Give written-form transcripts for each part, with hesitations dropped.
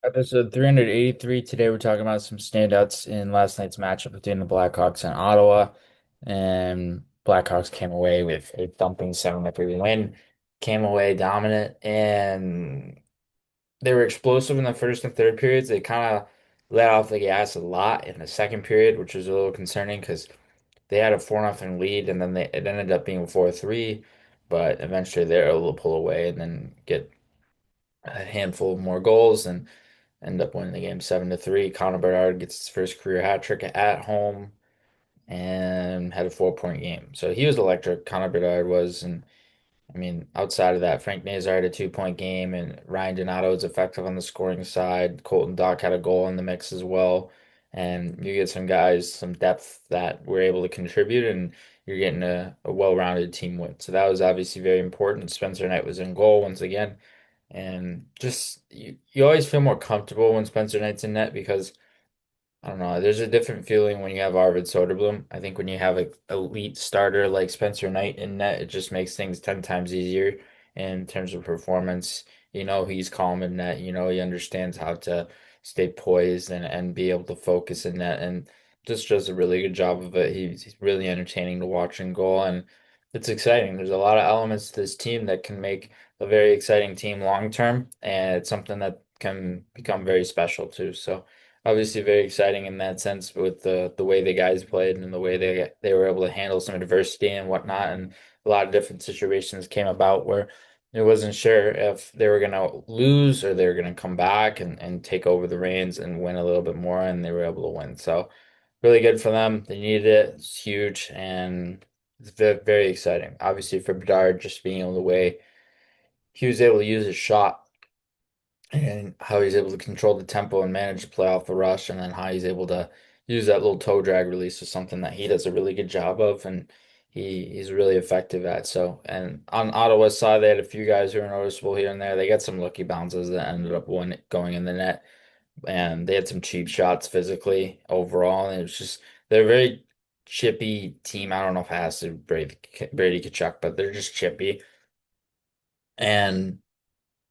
Episode 383. Today we're talking about some standouts in last night's matchup between the Blackhawks and Ottawa. And Blackhawks came away with a thumping 7-3 win, came away dominant, and they were explosive in the first and third periods. They kind of let off the gas a lot in the second period, which was a little concerning because they had a 4-0 lead, and then it ended up being 4-3, but eventually they were able to pull away and then get a handful of more goals and end up winning the game 7-3. Connor Bedard gets his first career hat trick at home and had a 4-point game. So he was electric. Connor Bedard was, and I mean, outside of that, Frank Nazar had a 2-point game, and Ryan Donato was effective on the scoring side. Colton Dach had a goal in the mix as well. And you get some guys, some depth that were able to contribute, and you're getting a well-rounded team win. So that was obviously very important. Spencer Knight was in goal once again. And just you always feel more comfortable when Spencer Knight's in net because I don't know, there's a different feeling when you have Arvid Soderblom. I think when you have an elite starter like Spencer Knight in net, it just makes things 10 times easier in terms of performance. You know he's calm in net, you know he understands how to stay poised and be able to focus in net and just does a really good job of it. He's really entertaining to watch and goal and it's exciting. There's a lot of elements to this team that can make a very exciting team long term, and it's something that can become very special too. So obviously very exciting in that sense with the way the guys played and the way they were able to handle some adversity and whatnot, and a lot of different situations came about where it wasn't sure if they were gonna lose or they were gonna come back and take over the reins and win a little bit more, and they were able to win. So really good for them. They needed it. It's huge and it's very, very exciting. Obviously for Bedard, just being able to way he was able to use his shot and how he's able to control the tempo and manage to play off the rush, and then how he's able to use that little toe drag release is something that he does a really good job of, and he's really effective at. So, and on Ottawa's side, they had a few guys who were noticeable here and there. They got some lucky bounces that ended up going in the net, and they had some cheap shots physically overall, and it was just they're a very chippy team. I don't know if it has to Brady Tkachuk, but they're just chippy. And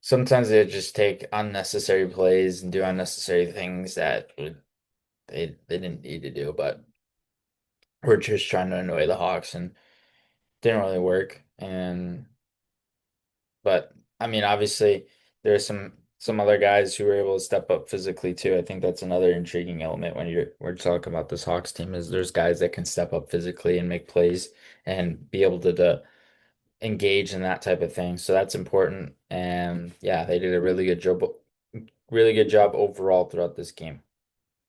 sometimes they just take unnecessary plays and do unnecessary things that they didn't need to do, but we're just trying to annoy the Hawks and didn't really work. And but I mean, obviously there's some other guys who were able to step up physically too. I think that's another intriguing element when we're talking about this Hawks team is there's guys that can step up physically and make plays and be able to engage in that type of thing. So that's important. And yeah, they did a really good job overall throughout this game.